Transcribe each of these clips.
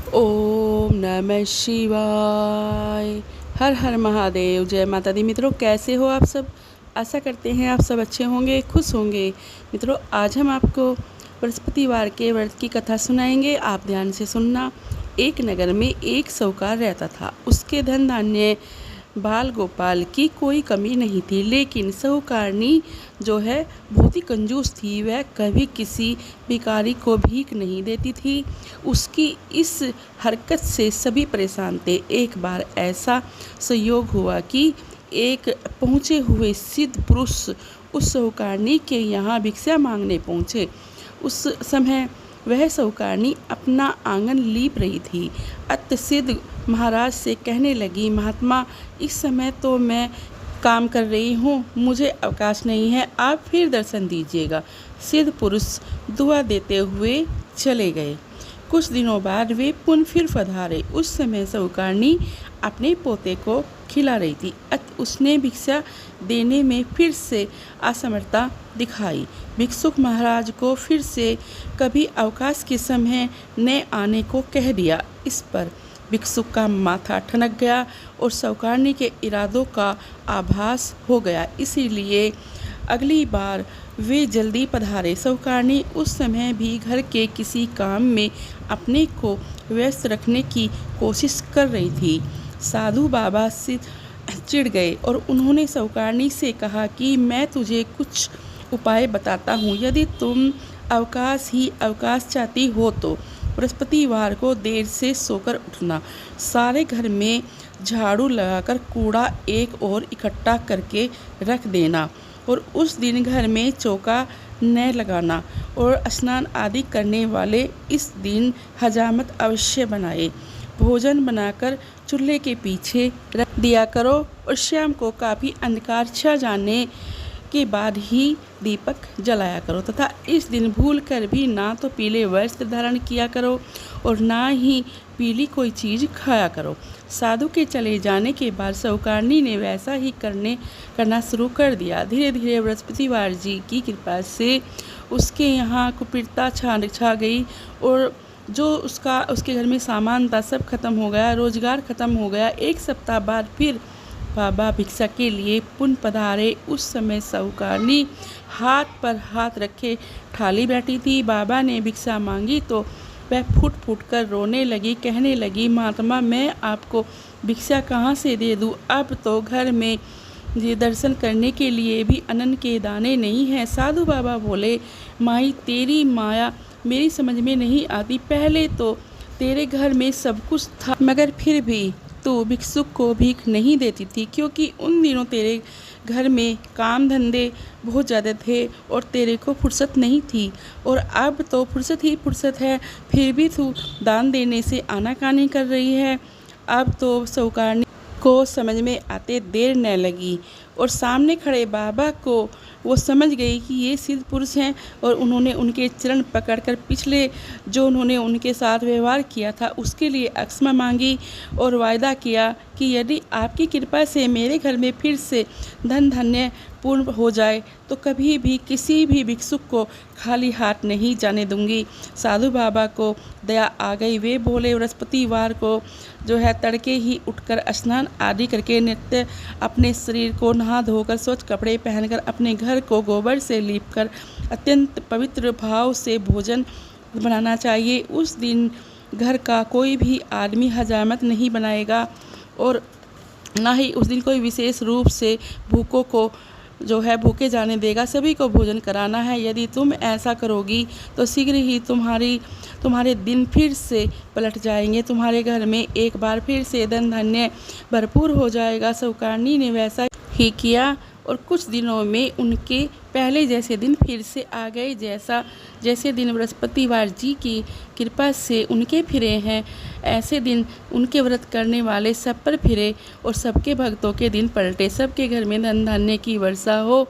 ओम नमः शिवाय। हर हर महादेव। जय माता दी। मित्रों, कैसे हो आप सब? आशा करते हैं आप सब अच्छे होंगे, खुश होंगे। मित्रों, आज हम आपको बृहस्पतिवार के व्रत की कथा सुनाएंगे। आप ध्यान से सुनना। एक नगर में एक साहूकार रहता था। उसके धन धान्य बाल गोपाल की कोई कमी नहीं थी, लेकिन साहूकारनी जो है बहुत ही कंजूस थी। वह कभी किसी भिखारी को भीख नहीं देती थी। उसकी इस हरकत से सभी परेशान थे। एक बार ऐसा संयोग हुआ कि एक पहुँचे हुए सिद्ध पुरुष उस साहूकारनी के यहाँ भिक्षा मांगने पहुँचे। उस समय वह साहूकारनी अपना आंगन लीप रही थी। अत सिद्ध महाराज से कहने लगी, महात्मा, इस समय तो मैं काम कर रही हूँ, मुझे अवकाश नहीं है, आप फिर दर्शन दीजिएगा। सिद्ध पुरुष दुआ देते हुए चले गए। कुछ दिनों बाद वे पुनः फिर पधारे। उस समय साहूकारनी अपने पोते को खिला रही थी। उसने भिक्षा देने में फिर से असमर्थता दिखाई। भिक्षुक महाराज को फिर से कभी अवकाश के समय न आने को कह दिया। इस पर भिक्षुक का माथा ठनक गया और साहूकारनी के इरादों का आभास हो गया। इसीलिए अगली बार वे जल्दी पधारे। साहूकारनी उस समय भी घर के किसी काम में अपने को व्यस्त रखने की कोशिश कर रही थी। साधु बाबा से चिढ़ गए और उन्होंने साहूकारनी से कहा कि मैं तुझे कुछ उपाय बताता हूँ। यदि तुम अवकाश ही अवकाश चाहती हो तो बृहस्पतिवार को देर से सोकर उठना, सारे घर में झाड़ू लगाकर कूड़ा एक और इकट्ठा करके रख देना और उस दिन घर में चौका न लगाना और स्नान आदि करने वाले इस दिन हजामत अवश्य बनाए। भोजन बनाकर चूल्हे के पीछे रख दिया करो और शाम को काफ़ी अंधकार छा जाने के बाद ही दीपक जलाया करो तथा इस दिन भूल कर भी ना तो पीले वस्त्र धारण किया करो और ना ही पीली कोई चीज़ खाया करो। साधु के चले जाने के बाद साहूकारनी ने वैसा ही करना शुरू कर दिया। धीरे धीरे बृहस्पतिवार जी की कृपा से उसके यहाँ कुपिरता छा गई और जो उसके घर में सामान था सब खत्म हो गया, रोजगार खत्म हो गया। एक सप्ताह बाद फिर बाबा भिक्षा के लिए पुनः पधारे। उस समय साहूकारनी हाथ पर हाथ रखे ठाली बैठी थी। बाबा ने भिक्षा मांगी तो वह फूट फूट कर रोने लगी, कहने लगी, महात्मा, मैं आपको भिक्षा कहाँ से दे दूँ? अब तो घर में ये दर्शन करने के लिए भी अन्न के दाने नहीं हैं। साधु बाबा बोले, माई, तेरी माया मेरी समझ में नहीं आती। पहले तो तेरे घर में सब कुछ था, मगर फिर भी तू भिक्षुक को भीख नहीं देती थी, क्योंकि उन दिनों तेरे घर में काम धंधे बहुत ज़्यादा थे और तेरे को फुर्सत नहीं थी। और अब तो फुर्सत ही फुर्सत है, फिर भी तू दान देने से आनाकानी कर रही है। अब तो साहूकारनी को समझ में आते देर न लगी और सामने खड़े बाबा को वो समझ गई कि ये सिद्ध पुरुष हैं और उन्होंने उनके चरण पकड़कर पिछले जो उन्होंने उनके साथ व्यवहार किया था उसके लिए क्षमा मांगी और वायदा किया कि यदि आपकी कृपा से मेरे घर में फिर से धन धान्य पूर्ण हो जाए तो कभी भी किसी भी भिक्षुक को खाली हाथ नहीं जाने दूंगी। साधु बाबा को दया आ गई। वे बोले, बृहस्पतिवार को जो है तड़के ही उठकर स्नान आदि करके नित्य अपने शरीर को नहा धोकर स्वच्छ कपड़े पहनकर अपने घर को गोबर से लीपकर अत्यंत पवित्र भाव से भोजन बनाना चाहिए। उस दिन घर का कोई भी आदमी हजामत नहीं बनाएगा और ना ही उस दिन कोई विशेष रूप से भूखों को जो है भूखे जाने देगा। सभी को भोजन कराना है। यदि तुम ऐसा करोगी तो शीघ्र ही तुम्हारे दिन फिर से पलट जाएंगे। तुम्हारे घर में एक बार फिर से धन धान्य भरपूर हो जाएगा। साहूकारनी ने वैसा ही किया और कुछ दिनों में उनके पहले जैसे दिन फिर से आ गए। जैसे दिन बृहस्पतिवार जी की कृपा से उनके फिरे हैं, ऐसे दिन उनके व्रत करने वाले सब पर फिरे और सबके भक्तों के दिन पलटे, सबके घर में धन धान्य की वर्षा हो।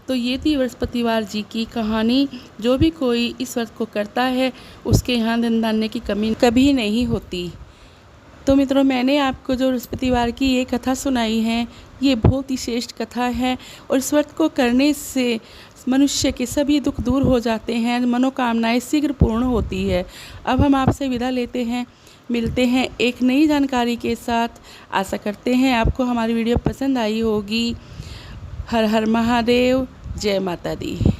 तो ये थी बृहस्पतिवार जी की कहानी। जो भी कोई इस व्रत को करता है उसके यहाँ धन धान्य की कमी कभी नहीं होती। तो मित्रों, मैंने आपको जो बृहस्पतिवार की ये कथा सुनाई है ये बहुत ही श्रेष्ठ कथा है और इस व्रत को करने से मनुष्य के सभी दुख दूर हो जाते हैं, मनोकामनाएं शीघ्र पूर्ण होती है। अब हम आपसे विदा लेते हैं। मिलते हैं एक नई जानकारी के साथ। आशा करते हैं आपको हमारी वीडियो पसंद आई होगी। हर हर महादेव, जय माता दी।